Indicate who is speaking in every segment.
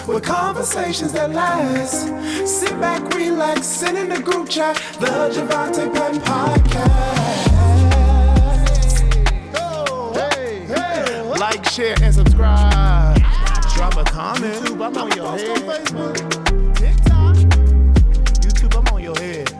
Speaker 1: with conversations that last. Sit back, relax, sit in the group chat, the Jovonta Patton Podcast. Like, share, and subscribe. Drop a comment. YouTube, I'm on your head. Facebook, TikTok. YouTube, I'm on your head.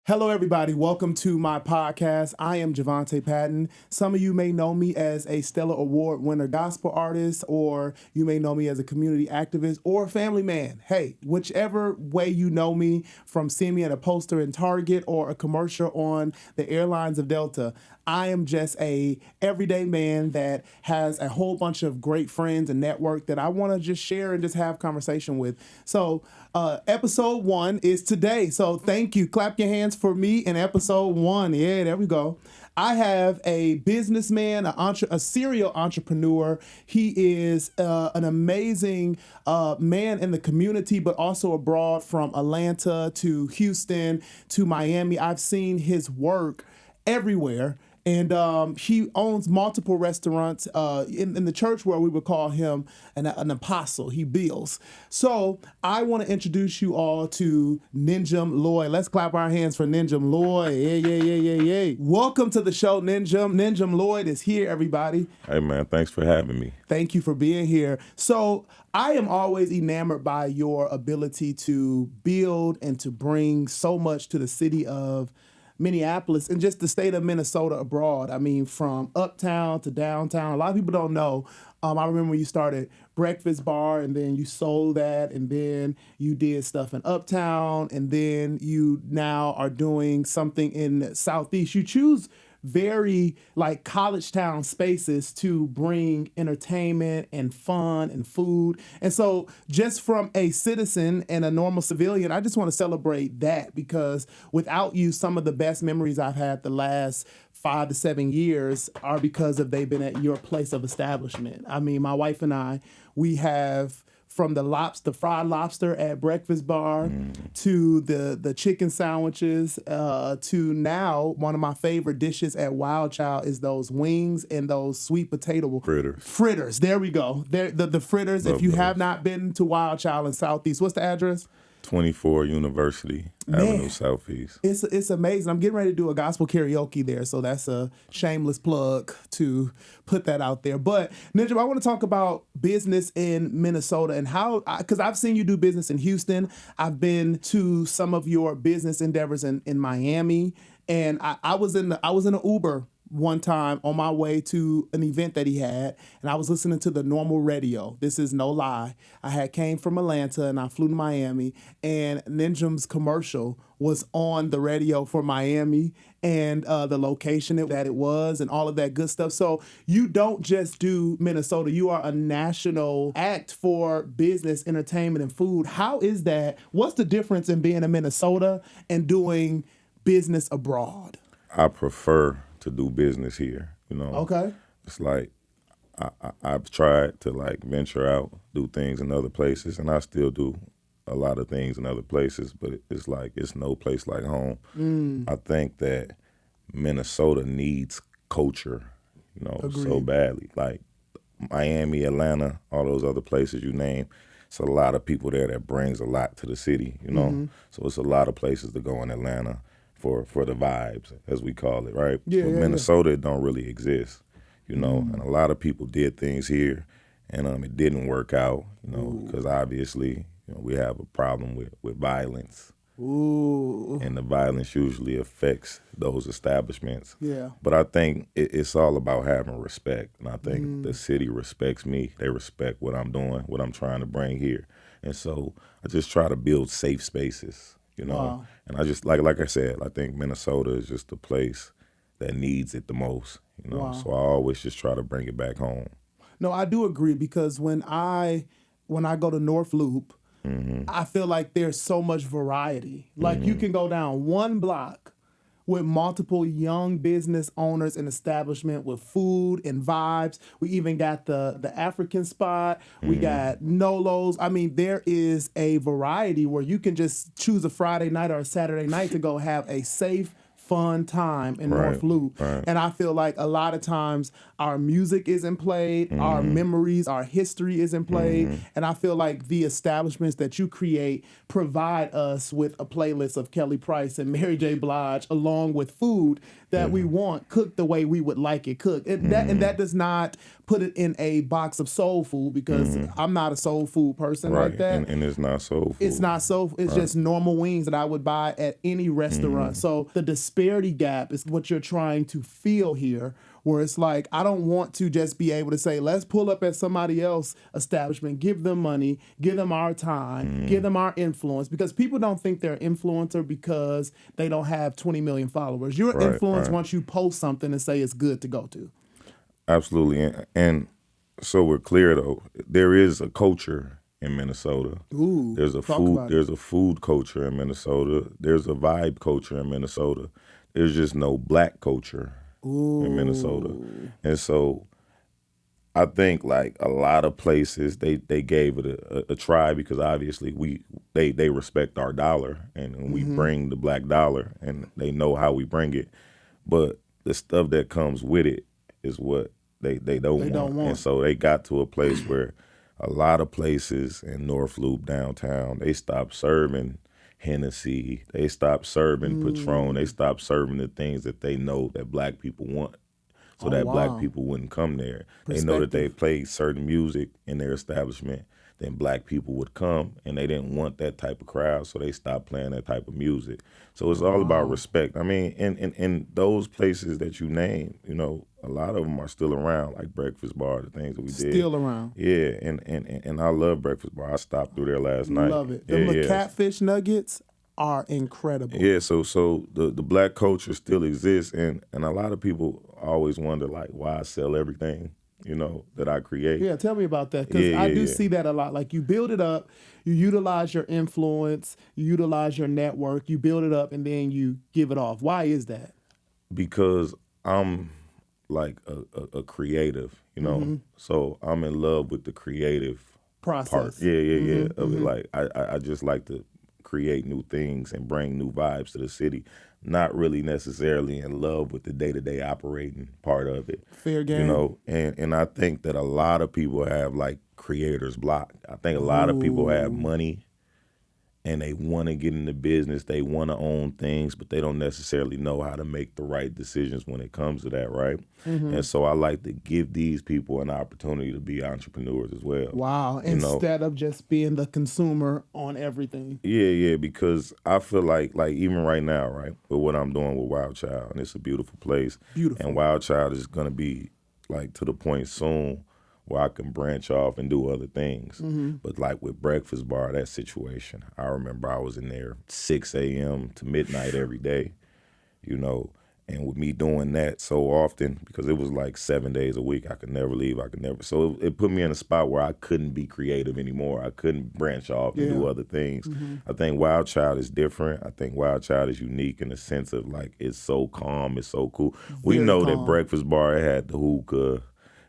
Speaker 1: Hello, everybody. Welcome to my podcast. I am Jovonta Patton. Some of you may know me as a Stellar Award winner gospel artist, or you may know me as a community activist or a family man. Hey, whichever way you know me, from seeing me at a poster in Target or a commercial on the airlines of Delta, I am just a everyday man that has a whole bunch of great friends and network that I want to just share and just have conversation with. So episode 1 is today. So thank you. Clap your hands for me in episode 1. Yeah, there we go. I have a businessman, a serial entrepreneur. He is an amazing man in the community, but also abroad, from Atlanta to Houston to Miami. I've seen his work everywhere. And he owns multiple restaurants in the church where we would call him an apostle. He builds. So I want to introduce you all to Nijm Lloyd. Let's clap our hands for Nijm Lloyd. Yeah. Welcome to the show, Nijm. Nijm Lloyd is here, everybody.
Speaker 2: Hey, man, thanks for having me.
Speaker 1: Thank you for being here. So I am always enamored by your ability to build and to bring so much to the city of Minneapolis and just the state of Minnesota abroad. I mean, from uptown to downtown. A lot of people don't know. I remember when you started Breakfast Bar, and then you sold that, and then you did stuff in uptown, and then you now are doing something in Southeast. You choose very like college town spaces to bring entertainment and fun and food. And so just from a citizen and a normal civilian, I just want to celebrate that, because without you, some of the best memories I've had the last 5 to 7 years are because they've been at your place of establishment. I mean, my wife and I, we have from the fried lobster at Breakfast Bar to the chicken sandwiches to now one of my favorite dishes at Wild Child is those wings and those sweet potato fritters. There we go. The fritters. Love if you those. Have not been to Wild Child in Southeast, what's the address?
Speaker 2: 24 University Avenue, Southeast.
Speaker 1: It's amazing. I'm getting ready to do a gospel karaoke there, so that's a shameless plug to put that out there. But Nijm, I want to talk about business in Minnesota and how, because I've seen you do business in Houston. I've been to some of your business endeavors in Miami, and I was in an Uber one time on my way to an event that he had, and I was listening to the normal radio. This is no lie. I came from Atlanta and I flew to Miami, and Ninjam's commercial was on the radio for Miami and the location that it was and all of that good stuff. So you don't just do Minnesota. You are a national act for business, entertainment, and food. How is that? What's the difference in being in Minnesota and doing business abroad?
Speaker 2: I prefer to do business here,
Speaker 1: Okay.
Speaker 2: It's like I've tried to like venture out, do things in other places, and I still do a lot of things in other places, but it's like it's no place like home. I think that Minnesota needs culture, so badly. Like Miami, Atlanta, all those other places you name, it's a lot of people there that brings a lot to the city, So it's a lot of places to go in Atlanta for the vibes, as we call it, right?
Speaker 1: Yeah,
Speaker 2: but Minnesota, it don't really exist, and a lot of people did things here, and it didn't work out, because obviously, we have a problem with violence.
Speaker 1: Ooh.
Speaker 2: And the violence usually affects those establishments.
Speaker 1: Yeah.
Speaker 2: But I think it's all about having respect, and I think the city respects me. They respect what I'm doing, what I'm trying to bring here. And so I just try to build safe spaces.
Speaker 1: Wow.
Speaker 2: And I just, like I said, I think Minnesota is just the place that needs it the most,
Speaker 1: Wow.
Speaker 2: So I always just try to bring it back home.
Speaker 1: No, I do agree, because when I go to North Loop, I feel like there's so much variety. Like you can go down one block with multiple young business owners and establishment with food and vibes. We even got the African spot. We got Nolo's. I mean, there is a variety where you can just choose a Friday night or a Saturday night to go have a safe, fun time in North Loop. And I feel like a lot of times our music isn't played, our memories, our history isn't played. And I feel like the establishments that you create provide us with a playlist of Kelly Price and Mary J. Blige along with food that we want cooked the way we would like it cooked. And that does not put it in a box of soul food, because I'm not a soul food person like that.
Speaker 2: And it's not soul food.
Speaker 1: It's not soul. It's just normal wings that I would buy at any restaurant. So the disparity gap is what you're trying to feel here, where it's like, I don't want to just be able to say, let's pull up at somebody else's establishment, give them money, give them our time, give them our influence, because people don't think they're an influencer because they don't have 20 million followers. You're an influence once you post something and say it's good to go to.
Speaker 2: Absolutely. And so we're clear, though, there is a culture in Minnesota.
Speaker 1: Ooh,
Speaker 2: there's a food culture in Minnesota. There's a vibe culture in Minnesota. There's just no black culture in Minnesota. And so I think like a lot of places they gave it a try, because obviously they respect our dollar, and we bring the black dollar, and they know how we bring it. But the stuff that comes with it is what they don't want. And so they got to a place where a lot of places in North Loop downtown, they stopped serving Hennessy, they stopped serving Patron, they stopped serving the things that they know that black people want, so that black people wouldn't come there. They know that they played certain music in their establishment, then black people would come, and they didn't want that type of crowd, so they stopped playing that type of music. So it's all about respect. I mean, in those places that you name, you know, a lot of them are still around, like Breakfast Bar, the things that we did.
Speaker 1: Still around.
Speaker 2: Yeah, and I love Breakfast Bar. I stopped through there last night.
Speaker 1: Love it. The catfish nuggets are incredible.
Speaker 2: Yeah, so the black culture still exists, and a lot of people always wonder, like, why I sell everything, you know, that I create.
Speaker 1: Yeah, tell me about that, because I do see that a lot. Like, you build it up, you utilize your influence, you utilize your network, you build it up, and then you give it off. Why is that?
Speaker 2: Because I'm like a creative, you know, so I'm in love with the creative
Speaker 1: process
Speaker 2: part. Yeah. Of it. Like I just like to create new things and bring new vibes to the city. Not really necessarily in love with the day-to-day operating part of it.
Speaker 1: Fair game.
Speaker 2: You know, and I think that a lot of people have like creator's block. I think a lot of people have money and they want to get into business, they want to own things, but they don't necessarily know how to make the right decisions when it comes to that, right? And so I like to give these people an opportunity to be entrepreneurs as well.
Speaker 1: Wow, instead of just being the consumer on everything.
Speaker 2: Yeah, because I feel like even right now, right, with what I'm doing with Wild Child, and it's a beautiful place.
Speaker 1: Beautiful.
Speaker 2: And Wild Child is going to be like to the point soon where I can branch off and do other things. But like with Breakfast Bar, that situation, I remember I was in there 6 a.m. to midnight every day, you know, and with me doing that so often, because it was like 7 days a week, I could never leave, so it put me in a spot where I couldn't be creative anymore. I couldn't branch off and do other things. I think Wild Child is different. I think Wild Child is unique in the sense of like, it's so calm, it's so cool. We know that Breakfast Bar had the hookah.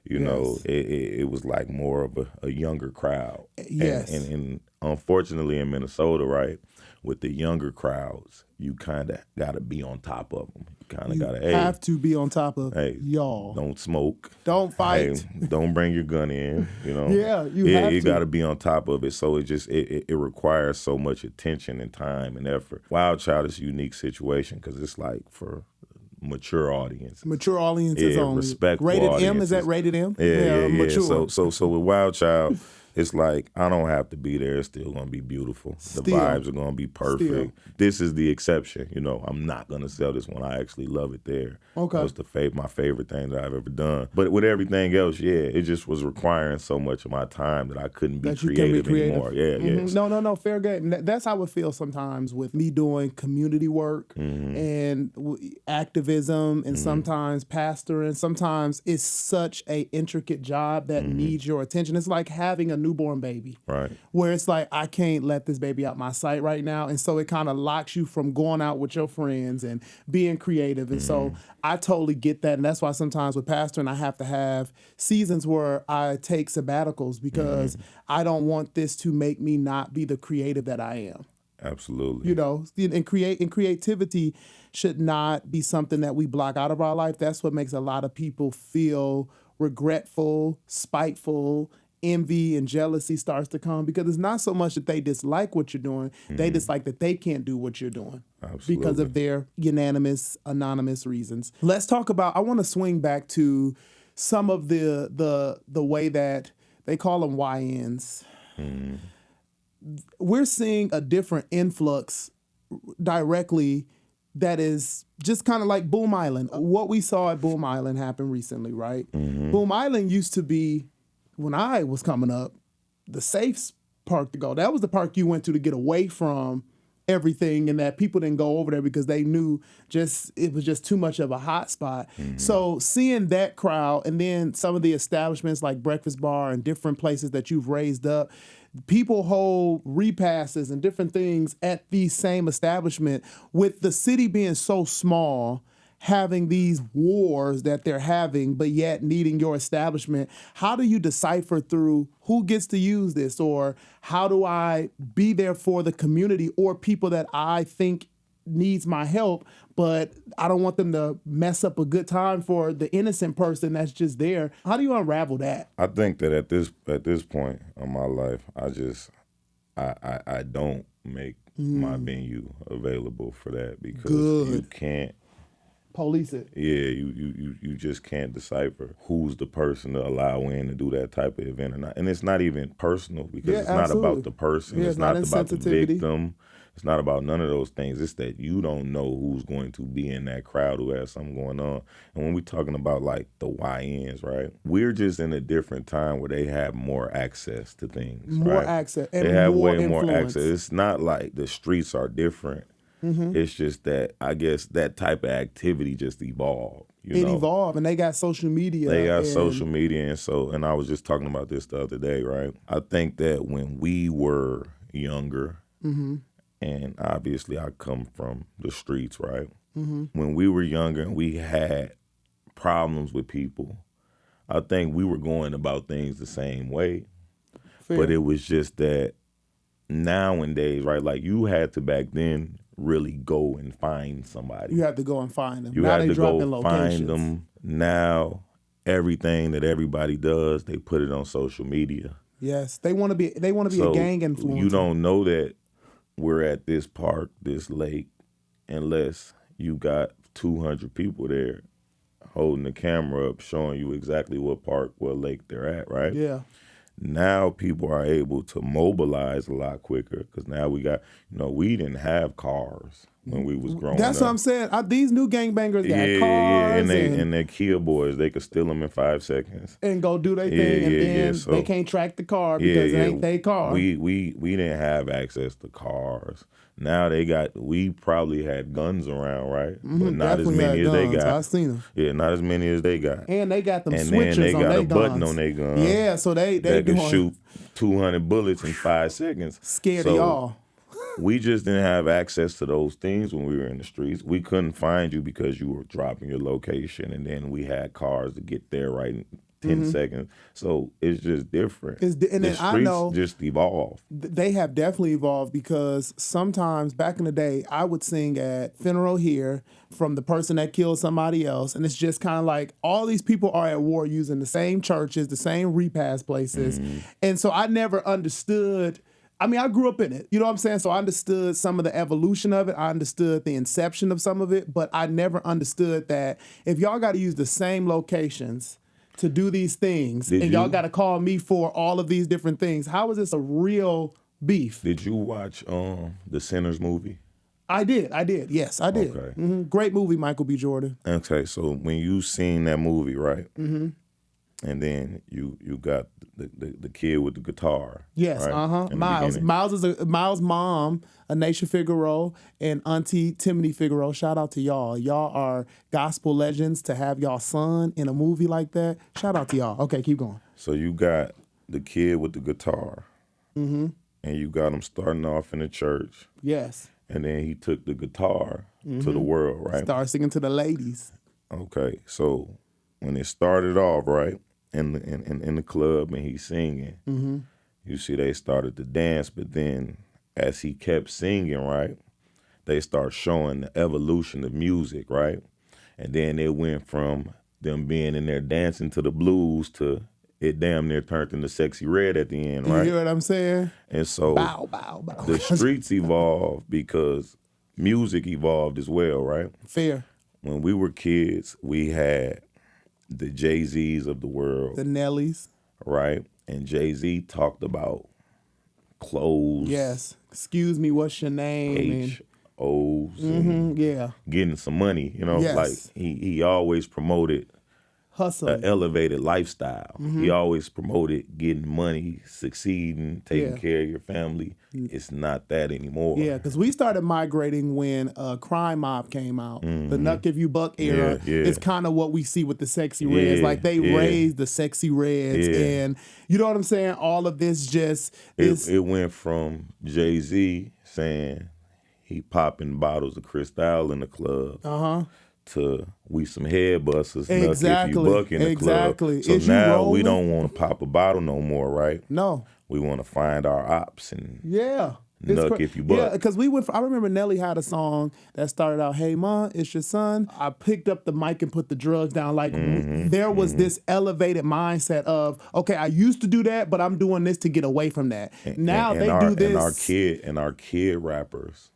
Speaker 2: You know, it was like more of a younger crowd.
Speaker 1: Yes.
Speaker 2: And unfortunately in Minnesota, right, with the younger crowds, you kind of got to be on top of them. You kind of got to,
Speaker 1: have to be on top of y'all.
Speaker 2: Don't smoke.
Speaker 1: Don't fight.
Speaker 2: Don't bring your gun in, you know.
Speaker 1: You
Speaker 2: got to be on top of it. So it requires so much attention and time and effort. Wild Child is a unique situation because it's like for mature audiences.
Speaker 1: Mature audiences only.
Speaker 2: Respectful
Speaker 1: rated
Speaker 2: audiences.
Speaker 1: M? Is that rated M?
Speaker 2: Yeah.
Speaker 1: Mature.
Speaker 2: So with Wild Child, it's like I don't have to be there. It's still gonna be beautiful. The vibes are gonna be perfect. This is the exception. You know, I'm not gonna sell this one. I actually love it there.
Speaker 1: Okay.
Speaker 2: It's my favorite thing that I've ever done. But with everything else, it just was requiring so much of my time that I couldn't be creative anymore.
Speaker 1: No, fair game. That's how it feels sometimes with me doing community work and activism and sometimes pastoring. Sometimes it's such a intricate job that needs your attention. It's like having a new newborn baby.
Speaker 2: Right.
Speaker 1: Where it's like, I can't let this baby out my sight right now. And so it kind of locks you from going out with your friends and being creative. And so I totally get that. And that's why sometimes with pastoring, I have to have seasons where I take sabbaticals because I don't want this to make me not be the creative that I am.
Speaker 2: Absolutely.
Speaker 1: You know, and creativity should not be something that we block out of our life. That's what makes a lot of people feel regretful, spiteful, envy and jealousy starts to come because it's not so much that they dislike what you're doing. They dislike that they can't do what you're doing.
Speaker 2: Absolutely.
Speaker 1: Because of their unanimous, anonymous reasons. Let's talk about, I want to swing back to some of the way that they call them YNs. We're seeing a different influx directly that is just kind of like Boom Island. What we saw at Boom Island happen recently, right? Boom Island used to be, when I was coming up, the safe park to go. That was the park you went to get away from everything, and that people didn't go over there because they knew it was just too much of a hot spot. So seeing that crowd, and then some of the establishments like Breakfast Bar and different places that you've raised up, people hold repasses and different things at the same establishment. With the city being so small, having these wars that they're having, but yet needing your establishment, how do you decipher through who gets to use this, or how do I be there for the community or people that I think needs my help, but I don't want them to mess up a good time for the innocent person that's just there? How do you unravel that?
Speaker 2: I think that at this point in my life, I don't make my venue available for that because you can't
Speaker 1: police it.
Speaker 2: Yeah, you just can't decipher who's the person to allow in to do that type of event or not. And it's not even personal because it's not about the person. It's not about the victim. It's not about none of those things. It's that you don't know who's going to be in that crowd who has something going on. And when we're talking about like the YNs, right? We're just in a different time where they have more access to things.
Speaker 1: More access. And
Speaker 2: they have
Speaker 1: more
Speaker 2: way
Speaker 1: influence.
Speaker 2: more access. It's not like the streets are different. It's just that I guess that type of activity just evolved. It
Speaker 1: evolved, and they got social media.
Speaker 2: They got social media, and I was just talking about this the other day, right? I think that when we were younger, and obviously I come from the streets, right? When we were younger and we had problems with people, I think we were going about things the same way. Fair. But it was just that nowadays, right? Like you had to back then really go and find somebody.
Speaker 1: You had to go and find them.
Speaker 2: You
Speaker 1: now
Speaker 2: had to go find
Speaker 1: locations.
Speaker 2: them. Now everything that everybody does, they put it on social media.
Speaker 1: Yes, they want to be a gang influencer.
Speaker 2: You don't know that we're at this park, this lake, unless you got 200 people there holding the camera up, showing you exactly what park, what lake they're at, right?
Speaker 1: Yeah.
Speaker 2: Now people are able to mobilize a lot quicker because now we got, we didn't have cars when we was growing up.
Speaker 1: That's what I'm saying. These new gangbangers got cars.
Speaker 2: And they're Kia boys. They could steal them in 5 seconds.
Speaker 1: And go do their thing, and then so, they can't track the car because it ain't their car.
Speaker 2: We didn't have access to cars. Now we probably had guns around, right? But not as many as they got.
Speaker 1: I seen them.
Speaker 2: Yeah, not as many as they got.
Speaker 1: And they got them
Speaker 2: and
Speaker 1: switchers
Speaker 2: then they
Speaker 1: on
Speaker 2: got
Speaker 1: their
Speaker 2: a button
Speaker 1: guns.
Speaker 2: on their gun.
Speaker 1: Yeah, so they
Speaker 2: can shoot 200 bullets in 5 seconds.
Speaker 1: Scared of y'all.
Speaker 2: We just didn't have access to those things when we were in the streets. We couldn't find you because you were dropping your location, and then we had cars to get there right in 10 seconds. So it's just different.
Speaker 1: And
Speaker 2: the
Speaker 1: then
Speaker 2: streets
Speaker 1: I know
Speaker 2: just evolved.
Speaker 1: They have definitely evolved because sometimes back in the day, I would sing at funeral here from the person that killed somebody else. And it's just kind of like all these people are at war using the same churches, the same repast places. And so I never understood. I mean, I grew up in it. You know what I'm saying? So I understood some of the evolution of it. I understood the inception of some of it. But I never understood that if y'all got to use the same locations to do these things, y'all got to call me for all of these different things, how is this a real beef?
Speaker 2: Did you watch the Sinners movie?
Speaker 1: I did. Yes, I did.
Speaker 2: Okay.
Speaker 1: Great movie, Michael B. Jordan.
Speaker 2: Okay, so when you seen that movie, right? And then you got the kid with the guitar.
Speaker 1: Yes,
Speaker 2: right?
Speaker 1: Miles. Miles' mom, Anisha Figueroa, and Auntie Timothy Figueroa. Shout out to y'all. Y'all are gospel legends to have y'all son in a movie like that. Shout out to y'all. Okay, keep going.
Speaker 2: So you got the kid with the guitar, and you got him starting off in the church,
Speaker 1: Yes.
Speaker 2: and then he took the guitar to the world, right?
Speaker 1: Start singing to the ladies.
Speaker 2: Okay, so when it started off, right, in the club and he's singing, you see they started to dance, but then as he kept singing, right, they start showing the evolution of music, right? And then it went from them being in there dancing to the blues to it damn near turned into Sexy Red at the end,
Speaker 1: You
Speaker 2: right?
Speaker 1: hear what I'm saying?
Speaker 2: And so
Speaker 1: Bow, bow, bow.
Speaker 2: the streets evolved because music evolved as well, right?
Speaker 1: Fair.
Speaker 2: When we were kids, we had the Jay-Z's of the world,
Speaker 1: The Nellies.
Speaker 2: right? And Jay-Z talked about clothes,
Speaker 1: Yes. Excuse me, what's your name?
Speaker 2: H.O.'s,
Speaker 1: Yeah.
Speaker 2: getting some money, you know?
Speaker 1: Yes.
Speaker 2: Like he always promoted
Speaker 1: Hustle.
Speaker 2: an elevated lifestyle. He always promoted getting money, succeeding, taking
Speaker 1: Yeah.
Speaker 2: care of your family. It's not that anymore.
Speaker 1: Yeah, because we started migrating when Crime Mob came out. The Nuck If You Buck era
Speaker 2: Yeah.
Speaker 1: is kind of what we see with the Sexy Reds.
Speaker 2: Yeah,
Speaker 1: Like they
Speaker 2: yeah.
Speaker 1: raised the Sexy Reds,
Speaker 2: Yeah.
Speaker 1: and you know what I'm saying? All of this just is.
Speaker 2: It went from Jay-Z saying he popping bottles of Cristal in the club to we some head busters, Nuck If You
Speaker 1: Exactly,
Speaker 2: Buck in the
Speaker 1: exactly.
Speaker 2: club. So
Speaker 1: Is you
Speaker 2: now we
Speaker 1: rolling?
Speaker 2: don't want to pop a bottle no more, right?
Speaker 1: No.
Speaker 2: We want to find our ops and
Speaker 1: Yeah.
Speaker 2: Nuck If You Buck.
Speaker 1: Yeah, because I remember Nelly had a song that started out, "Hey Ma, it's your son." I picked up the mic and put the drugs down. Like there was this elevated mindset of, okay, I used to do that, but I'm doing this to get away from that. Now
Speaker 2: and
Speaker 1: they
Speaker 2: our,
Speaker 1: do this.
Speaker 2: And our kid rappers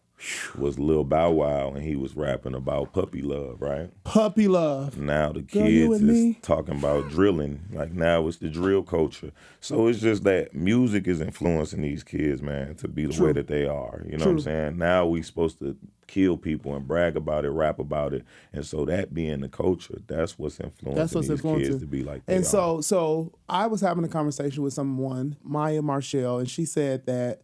Speaker 2: was Lil Bow Wow, and he was rapping about puppy love, right?
Speaker 1: Puppy love.
Speaker 2: Now the
Speaker 1: Girl, you
Speaker 2: kids
Speaker 1: and
Speaker 2: is
Speaker 1: me.
Speaker 2: talking about drilling. Like now it's the drill culture. So it's just that music is influencing these kids, man, to be the way that they are. You know what I'm saying? Now we supposed to kill people and brag about it, rap about it. And so that being the culture, that's what's influencing these kids to be like they
Speaker 1: And
Speaker 2: are.
Speaker 1: so I was having a conversation with someone, Maya Marshall, and she said that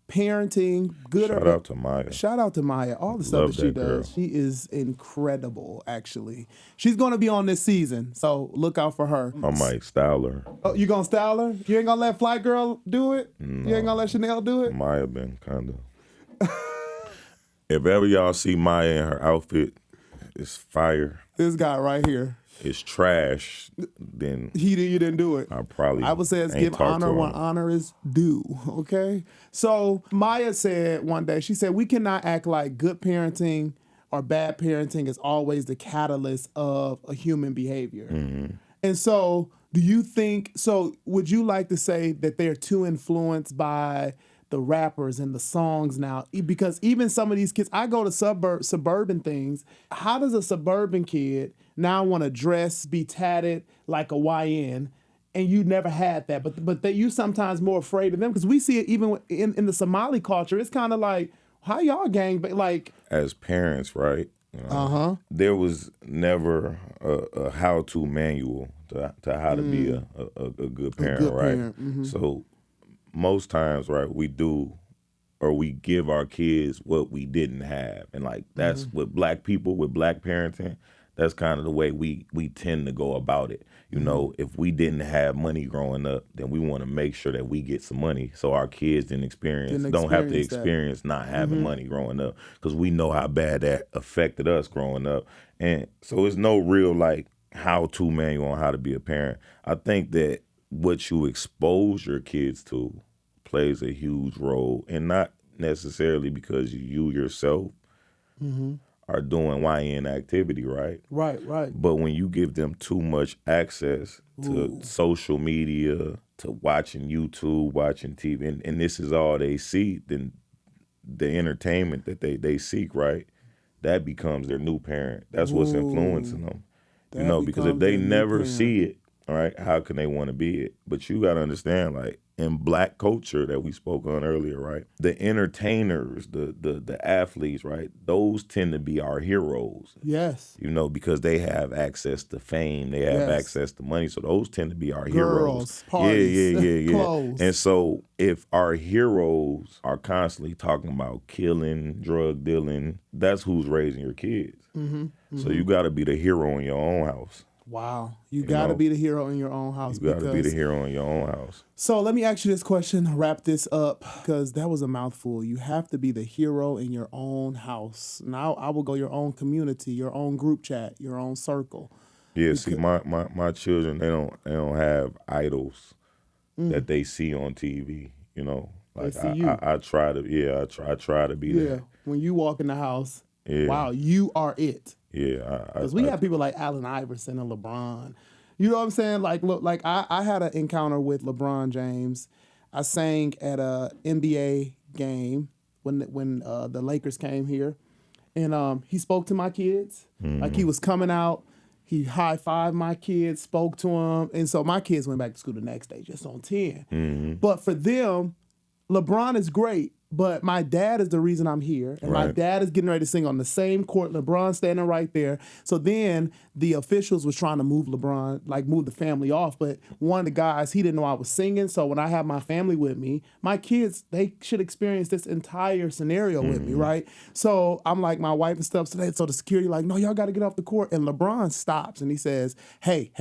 Speaker 1: parenting, good
Speaker 2: Shout
Speaker 1: or
Speaker 2: out to Maya.
Speaker 1: Shout out to Maya. All the stuff
Speaker 2: Love
Speaker 1: that she
Speaker 2: that girl.
Speaker 1: does. She is incredible, actually. She's going to be on this season, so look out for her.
Speaker 2: I might style her.
Speaker 1: Oh, you going to style her? You ain't going to let Fly Girl do it? You ain't going to let Chanel do it?
Speaker 2: Maya been kind of. If ever y'all see Maya in her outfit, it's fire.
Speaker 1: This guy right here.
Speaker 2: It's trash. Then
Speaker 1: You didn't do it.
Speaker 2: I
Speaker 1: would say it's
Speaker 2: ain't
Speaker 1: give
Speaker 2: talked
Speaker 1: honor
Speaker 2: to
Speaker 1: when
Speaker 2: him.
Speaker 1: honor is due, okay? So Maya said one day, she said, we cannot act like good parenting or bad parenting is always the catalyst of a human behavior. And so would you like to say that they're too influenced by the rappers and the songs now? Because even some of these kids, I go to suburban things. How does a suburban kid now want to dress, be tatted like a YN, and you never had that? But that you sometimes more afraid of them, because we see it even in the Somali culture. It's kind of like, how y'all gang? But like,
Speaker 2: As parents, right? There was never a how-to manual to how to be a good parent,
Speaker 1: good
Speaker 2: right?
Speaker 1: parent,
Speaker 2: So most times, right, we give our kids what we didn't have. And like that's with black people, with black parenting, that's kind of the way we tend to go about it. You know, if we didn't have money growing up, then we want to make sure that we get some money so our kids don't have to
Speaker 1: experience that.
Speaker 2: experience not having money growing up, because we know how bad that affected us growing up. And so it's no real like how-to manual on how to be a parent. I think that what you expose your kids to plays a huge role, and not necessarily because you yourself are doing YN activity, right?
Speaker 1: right.
Speaker 2: But when you give them too much access to social media, to watching YouTube, watching TV, and this is all they see, then the entertainment that they seek, right, that becomes their new parent. That's what's influencing them. You know, because if
Speaker 1: becomes
Speaker 2: they
Speaker 1: their new
Speaker 2: never
Speaker 1: parent.
Speaker 2: see it, all right, how can they want to be it? But you got to understand, like, in black culture that we spoke on earlier, right, the entertainers, the athletes, right, those tend to be our heroes.
Speaker 1: Yes.
Speaker 2: You know, because they have access to fame, they have
Speaker 1: Yes.
Speaker 2: access to money, so those tend to be our
Speaker 1: Girls,
Speaker 2: heroes.
Speaker 1: parties,
Speaker 2: Yeah.
Speaker 1: clothes.
Speaker 2: And so if our heroes are constantly talking about killing, drug dealing, that's who's raising your kids. So you got to be the hero in your own house.
Speaker 1: Wow. You
Speaker 2: You
Speaker 1: got to
Speaker 2: know,
Speaker 1: be the hero in your own house.
Speaker 2: you got to be the hero in your own house.
Speaker 1: So let me ask you this question, wrap this up, because that was a mouthful. You have to be the hero in your own house. Now I will go your own community, your own group chat, your own circle.
Speaker 2: Yeah, see, my children, they don't have idols that they see on TV. You know,
Speaker 1: They
Speaker 2: like
Speaker 1: see you.
Speaker 2: I try to, I try to be
Speaker 1: Yeah.
Speaker 2: there.
Speaker 1: When you walk in the house,
Speaker 2: Yeah.
Speaker 1: wow, you are it.
Speaker 2: Yeah,
Speaker 1: Because we have people like Allen Iverson and LeBron. You know what I'm saying? Like, look, like I had an encounter with LeBron James. I sang at a NBA game when the Lakers came here, and he spoke to my kids. Like he was coming out, he high-fived my kids, spoke to them, and so my kids went back to school the next day just on 10. But for them, LeBron is great, but my dad is the reason I'm here. And my
Speaker 2: Right.
Speaker 1: dad is getting ready to sing on the same court. LeBron's standing right there. So then the officials was trying to move LeBron, like move the family off. But one of the guys, he didn't know I was singing. So when I have my family with me, my kids, they should experience this entire scenario with me, right? So I'm like, my wife and stuff today. So the security like, no, y'all got to get off the court. And LeBron stops and he says, hey,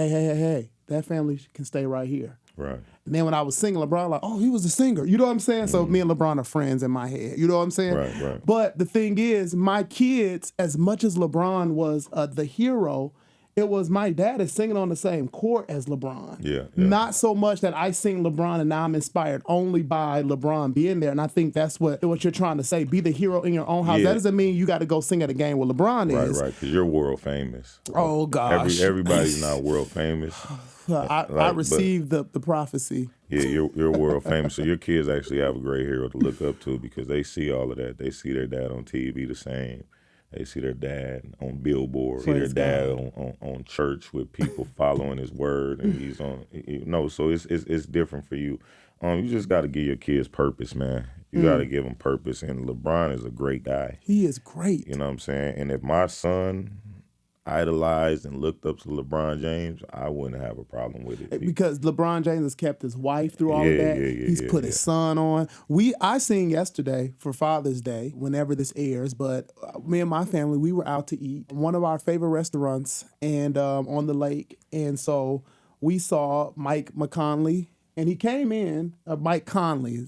Speaker 1: that family can stay right here.
Speaker 2: Right.
Speaker 1: And then when I was singing, LeBron like, oh, he was a singer. You know what I'm saying? So me and LeBron are friends in my head. You know what I'm saying?
Speaker 2: Right.
Speaker 1: But the thing is, my kids, as much as LeBron was the hero, it was my dad is singing on the same court as LeBron.
Speaker 2: Yeah.
Speaker 1: Not so much that I sing LeBron and now I'm inspired only by LeBron being there. And I think that's what you're trying to say. Be the hero in your own house.
Speaker 2: Yeah.
Speaker 1: That doesn't mean you got to go sing at a game where LeBron is.
Speaker 2: Right, because you're world famous.
Speaker 1: Oh, gosh.
Speaker 2: Everybody's not world famous.
Speaker 1: I received the prophecy.
Speaker 2: Yeah, you're world famous. So your kids actually have a great hero to look up to because they see all of that. They see their dad on TV the same. They see their dad on billboards. See their dad on church with people following his word, and he's on. So it's different for you. You just got to give your kids purpose, man. You got to give them purpose. And LeBron is a great guy.
Speaker 1: He is great.
Speaker 2: You know what I'm saying? And if my son idolized and looked up to LeBron James, I wouldn't have a problem with it.
Speaker 1: Because LeBron James has kept his wife through all of that. He's put his son on. I seen yesterday for Father's Day, whenever this airs, but me and my family, we were out to eat. One of our favorite restaurants and on the lake. And so we saw Mike McConley. And he came in, Mike Conley,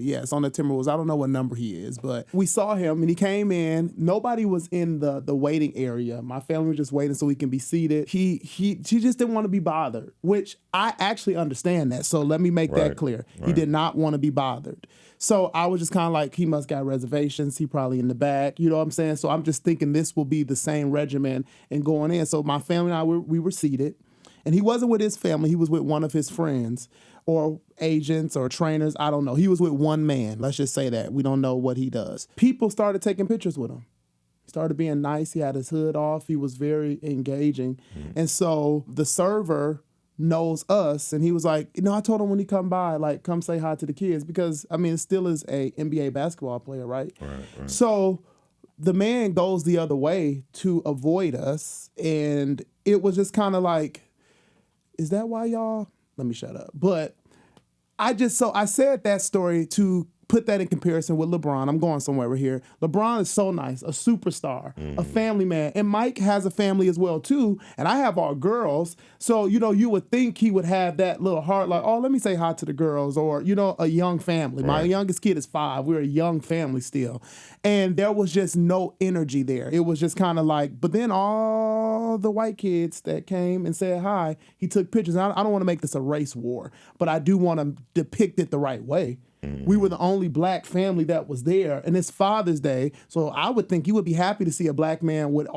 Speaker 1: yes, on the Timberwolves. I don't know what number he is, but we saw him and he came in. Nobody was in the waiting area. My family was just waiting so we can be seated. She just didn't want to be bothered, which I actually understand that. So let me make that clear. He did not want to be bothered. So I was just kind of like, he must got reservations. He probably in the back. You know what I'm saying? So I'm just thinking this will be the same regimen and going in. So my family and I, we were seated. And he wasn't with his family. He was with one of his friends or agents or trainers. I don't know. He was with one man. Let's just say that. We don't know what he does. People started taking pictures with him. He started being nice. He had his hood off. He was very engaging. And so the server knows us. And he was like, I told him when he come by, like, come say hi to the kids. Because, it still is a NBA basketball player, right?
Speaker 2: Right.
Speaker 1: So the man goes the other way to avoid us. And it was just kind of like, is that why y'all? Let me shut up. But I said that story to put that in comparison with LeBron. I'm going somewhere over here. LeBron is so nice, a superstar, a family man. And Mike has a family as well, too. And I have our girls. So, you would think he would have that little heart like, oh, let me say hi to the girls or, a young family. My youngest kid is 5. We're a young family still. And there was just no energy there. It was just kind of like, but then all the white kids that came and said hi, he took pictures. I don't want to make this a race war, but I do want to depict it the right way. We were the only black family that was there, and it's Father's Day, so I would think you would be happy to see a black man with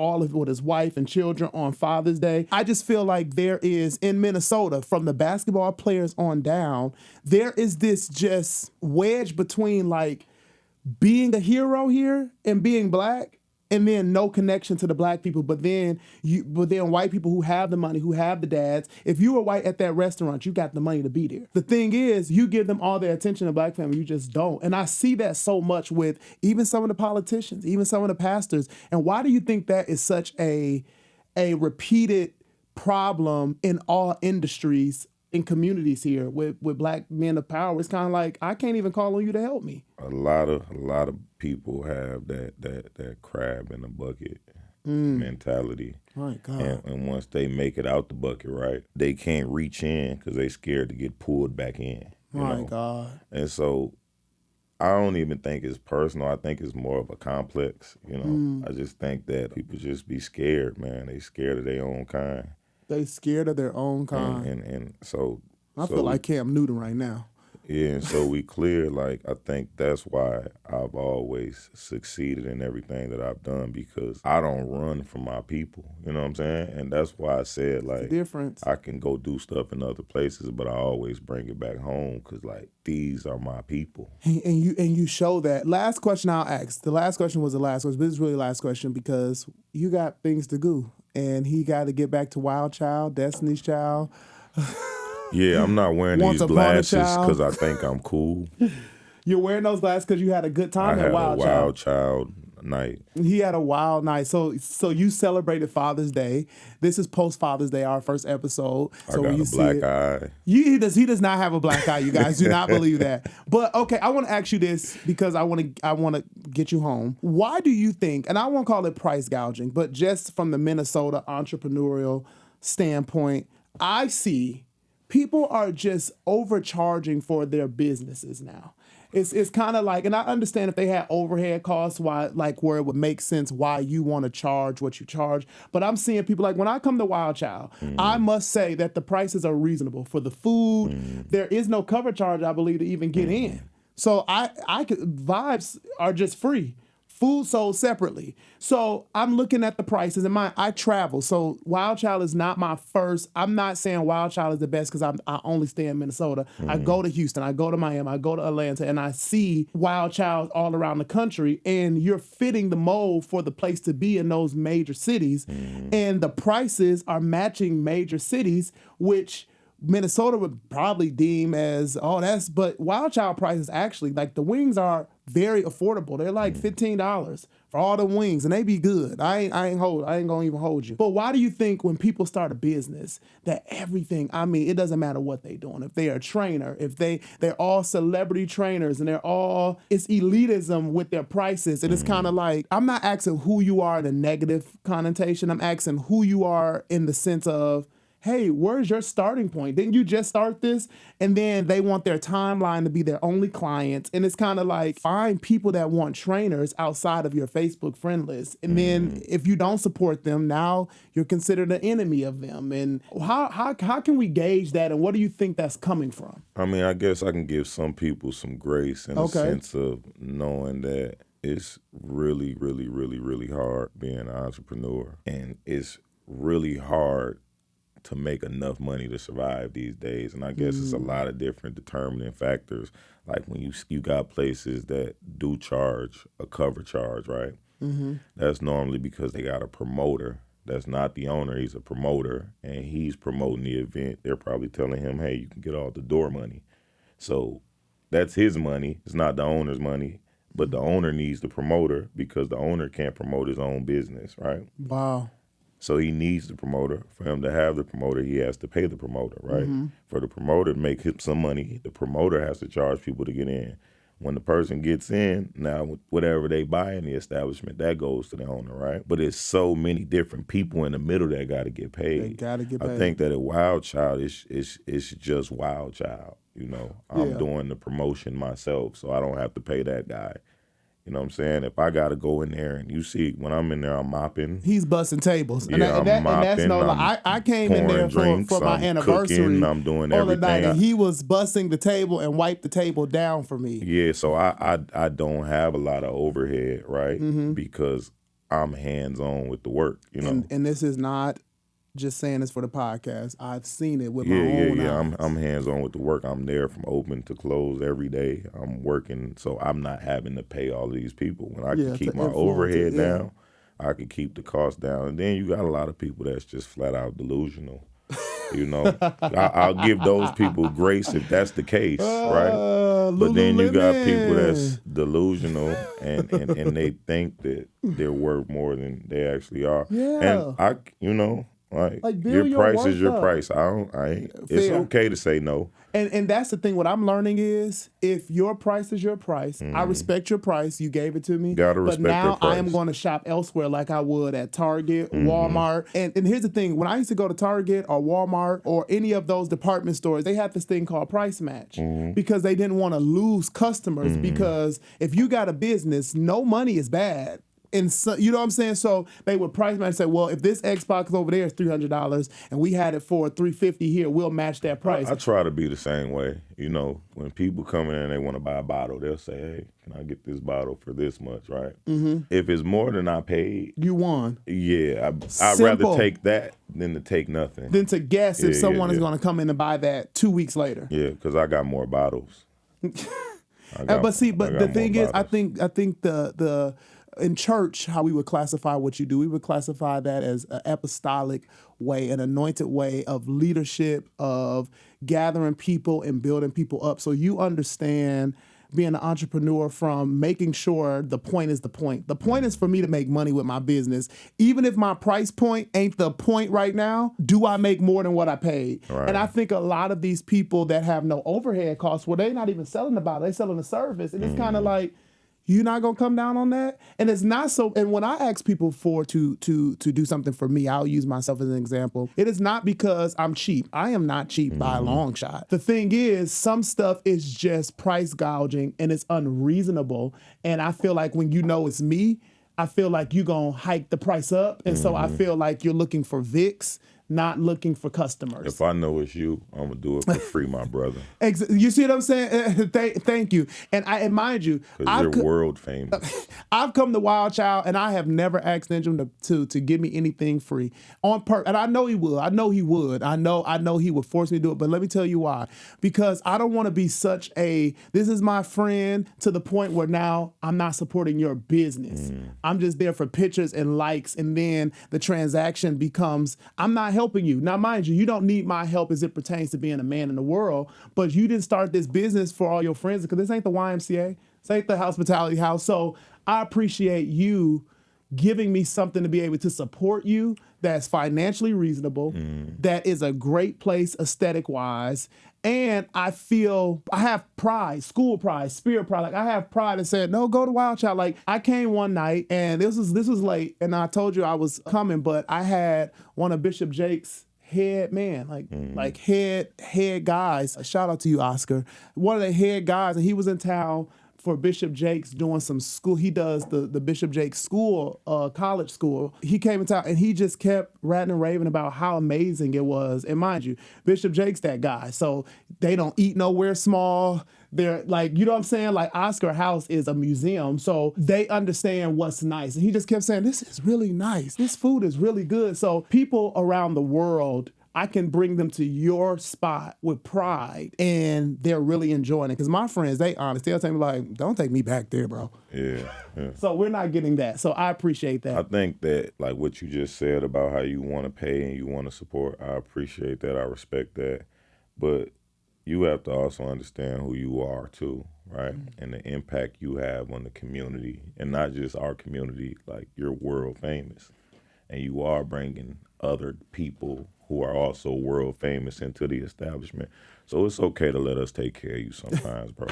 Speaker 1: his wife and children on Father's Day. I just feel like there is, in Minnesota, from the basketball players on down, there is this just wedge between like being a hero here and being black. And then no connection to the black people, but then white people who have the money, who have the dads. If you were white at that restaurant, you got the money to be there. The thing is, you give them all their attention to black family, you just don't. And I see that so much with even some of the politicians, even some of the pastors. And why do you think that is such a repeated problem in all industries, in communities here with black men of power? It's kind of like, I can't even call on you to help me.
Speaker 2: A lot of people have that crab in the bucket mentality.
Speaker 1: My God.
Speaker 2: And once they make it out the bucket, right, they can't reach in because they scared to get pulled back in.
Speaker 1: My God.
Speaker 2: And so I don't even think it's personal. I think it's more of a complex. I just think that people just be scared, man. They scared of their own kind.
Speaker 1: They scared of their own kind.
Speaker 2: And so
Speaker 1: I feel like Cam Newton right now.
Speaker 2: Yeah, and so we clear, like, I think that's why I've always succeeded in everything that I've done, because I don't run from my people, you know what I'm saying? And that's why I said, like,
Speaker 1: difference.
Speaker 2: I can go do stuff in other places, but I always bring it back home because, like, these are my people.
Speaker 1: And you show that. Last question I'll ask. The last question was the last question, but this is really the last question because you got things to do. And he got to get back to Wild Child, Destiny's Child.
Speaker 2: Yeah, I'm not wearing these glasses because I think I'm cool.
Speaker 1: You're wearing those glasses because you had a good time at Wild Child.
Speaker 2: I had a Wild Child night.
Speaker 1: He had a wild night. So you celebrated Father's Day. This is post Father's Day, our first episode. So
Speaker 2: I got a black eye.
Speaker 1: He does not have a black eye. You guys do not believe that. But okay, I want to ask you this because I want to get you home. Why do you think? And I won't call it price gouging, but just from the Minnesota entrepreneurial standpoint, I see people are just overcharging for their businesses now. It's kind of like, and I understand if they had overhead costs, why, like, where it would make sense why you want to charge what you charge. But I'm seeing people, like, when I come to Wild Child, I must say that the prices are reasonable for the food. There is no cover charge, I believe, to even get in. So I could, vibes are just free. Food sold separately. So I'm looking at the prices. And I travel. So Wild Child is not my first. I'm not saying Wild Child is the best because I only stay in Minnesota. I go to Houston. I go to Miami. I go to Atlanta. And I see Wild Child all around the country. And you're fitting the mold for the place to be in those major cities. And the prices are matching major cities, which Minnesota would probably deem as, but Wild Child prices actually, like, the wings are very affordable. They're like $15 for all the wings, and they be good. I ain't gonna even hold you. But why do you think when people start a business that everything, I mean, it doesn't matter what they're doing. If they're a trainer, if they're all celebrity trainers, and it's elitism with their prices. And it's kind of like, I'm not asking who you are in a negative connotation. I'm asking who you are in the sense of, hey, where's your starting point? Didn't you just start this? And then they want their timeline to be their only clients. And it's kind of like, find people that want trainers outside of your Facebook friend list. And then if you don't support them, now you're considered an enemy of them. And how can we gauge that? And what do you think that's coming from?
Speaker 2: I mean, I guess I can give some people some grace in a sense of knowing that it's really, really, really, really hard being an entrepreneur. And it's really hard to make enough money to survive these days. And I guess it's a lot of different determining factors. Like when you got places that do charge a cover charge, right? That's normally because they got a promoter. That's not the owner, he's a promoter, and he's promoting the event. They're probably telling him, hey, you can get all the door money. So that's his money. It's not the owner's money. But the owner needs the promoter because the owner can't promote his own business, right?
Speaker 1: Wow.
Speaker 2: So he needs the promoter. For him to have the promoter, he has to pay the promoter, right? For the promoter to make him some money, the promoter has to charge people to get in. When the person gets in, now whatever they buy in the establishment, that goes to the owner, right? But it's so many different people in the middle that got to get paid.
Speaker 1: They got to get paid.
Speaker 2: I think that a Wild Child is just Wild Child. I'm doing the promotion myself, so I don't have to pay that guy. You know what I'm saying? If I got to go in there, and you see when I'm in there, I'm mopping.
Speaker 1: He's busting tables.
Speaker 2: Yeah, I'm mopping.
Speaker 1: And that's no lie. I came in there for my anniversary.
Speaker 2: Cooking, I'm doing everything.
Speaker 1: Night, and he was busting the table and wiped the table down for me.
Speaker 2: Yeah, so I don't have a lot of overhead, right? Because I'm hands-on with the work,
Speaker 1: And this is not just saying this for the podcast. I've seen it with my own eyes.
Speaker 2: I'm hands-on with the work. I'm there from open to close every day. I'm working, so I'm not having to pay all of these people. When I can keep my overhead down, I can keep the cost down. And then you got a lot of people that's just flat out delusional. I'll give those people grace if that's the case, right? But then you got people that's delusional and they think that they're worth more than they actually are.
Speaker 1: Yeah.
Speaker 2: And Like
Speaker 1: build
Speaker 2: your
Speaker 1: your
Speaker 2: price
Speaker 1: worth
Speaker 2: is your
Speaker 1: up.
Speaker 2: price. I ain't. It's
Speaker 1: Fair.
Speaker 2: okay to say no.
Speaker 1: And that's the thing. What I'm learning is, if your price is your price, I respect your price. You gave it to me.
Speaker 2: Gotta
Speaker 1: but
Speaker 2: respect
Speaker 1: now
Speaker 2: their price.
Speaker 1: I am going to shop elsewhere like I would at Target, Walmart. And here's the thing. When I used to go to Target or Walmart or any of those department stores, they had this thing called price match because they didn't want to lose customers because if you got a business, no money is bad. And so, you know what I'm saying? So they would price match and say, well, if this Xbox over there is $300 and we had it for $350 here, we'll match that price.
Speaker 2: I try to be the same way. You know, when people come in and they want to buy a bottle, they'll say, hey, can I get this bottle for this much, right? If it's more than I paid,
Speaker 1: You won.
Speaker 2: yeah, I'd
Speaker 1: Simple.
Speaker 2: rather take that than to take nothing.
Speaker 1: Then to guess if
Speaker 2: Yeah,
Speaker 1: someone
Speaker 2: yeah,
Speaker 1: is
Speaker 2: yeah.
Speaker 1: going to come in and buy that 2 weeks later.
Speaker 2: Yeah, because I got more bottles.
Speaker 1: But the thing is, I think the in church, how we would classify what you do, we would classify that as an apostolic way, an anointed way of leadership, of gathering people and building people up. So you understand being an entrepreneur from making sure the point is the point. The point is for me to make money with my business. Even if my price point ain't the point right now, do I make more than what I paid?
Speaker 2: Right.
Speaker 1: And I think a lot of these people that have no overhead costs, well, they're not even selling the bottle, they're selling a service. And it's kind of like, you're not gonna come down on that? And it's not so, and when I ask people to do something for me, I'll use myself as an example. It is not because I'm cheap. I am not cheap by a long shot. The thing is, some stuff is just price gouging and it's unreasonable. And I feel like when you know it's me, I feel like you're gonna hike the price up. And so I feel like you're looking for VIX, not looking for customers.
Speaker 2: If I know it's you, I'm going to do it for free, my brother.
Speaker 1: You see what I'm saying? Thank you. And mind you,
Speaker 2: Because you're world famous.
Speaker 1: I've come to Wild Child and I have never asked Nijm to give me anything free on purpose. And I know he will. I know he would. I know he would force me to do it. But let me tell you why. Because I don't want to be such a, this is my friend to the point where now I'm not supporting your business. I'm just there for pictures and likes. And then the transaction becomes, I'm not helping you. Now, mind you, you don't need my help as it pertains to being a man in the world, but you didn't start this business for all your friends because this ain't the YMCA. This ain't the hospitality house. So I appreciate you giving me something to be able to support you that's financially reasonable, that is a great place aesthetic-wise, and I feel I have pride, school pride, spirit pride. Like I have pride and said, no, go to Wild Child. Like I came one night and this was late, and I told you I was coming, but I had one of Bishop Jake's head man, like head guys. Shout out to you, Oscar. One of the head guys, and he was in town for Bishop Jake's doing some school. He does the Bishop Jake's school, college school. He came in town and he just kept ranting and raving about how amazing it was. And mind you, Bishop Jake's that guy. So they don't eat nowhere small. They're like, you know what I'm saying? Like Oscar House is a museum. So they understand what's nice. And he just kept saying, this is really nice. This food is really good. So people around the world, I can bring them to your spot with pride and they're really enjoying it. Because my friends, they honest. They'll tell me like, don't take me back there, bro.
Speaker 2: Yeah.
Speaker 1: So we're not getting that. So I appreciate that.
Speaker 2: I think that like what you just said about how you want to pay and you want to support, I appreciate that. I respect that. But you have to also understand who you are too, right? And the impact you have on the community, and not just our community, like you're world famous. And you are bringing other people who are also world famous into the establishment. So it's okay to let us take care of you sometimes, bro.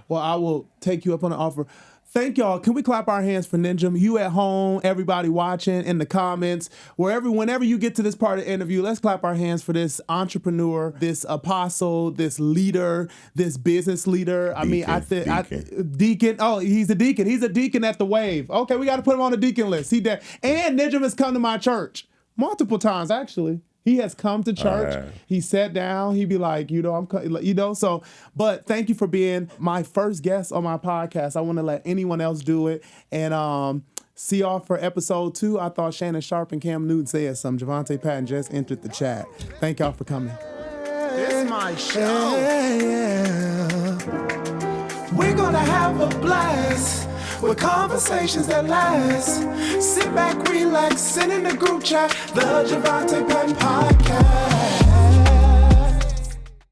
Speaker 1: Well, I will take you up on the offer. Thank y'all. Can we clap our hands for Nijm? You at home, everybody watching in the comments, whenever you get to this part of the interview, let's clap our hands for this entrepreneur, this apostle, this leader, this business leader. Deacon. Oh, he's a deacon. He's a deacon at the Wave. Okay, we got to put him on the deacon list. He did. And Nijm has come to my church multiple times, actually. He has come to church. He sat down. He'd be like, so, but thank you for being my first guest on my podcast. I want to let anyone else do it. And see y'all for episode 2. I thought Shannon Sharpe and Cam Newton said something. Jovonta Patton just entered the chat. Thank y'all for coming.
Speaker 3: This is my show. We're gonna have a blast with conversations that last. Sit back, relax, send in the group chat, the Jovonta Patton Podcast.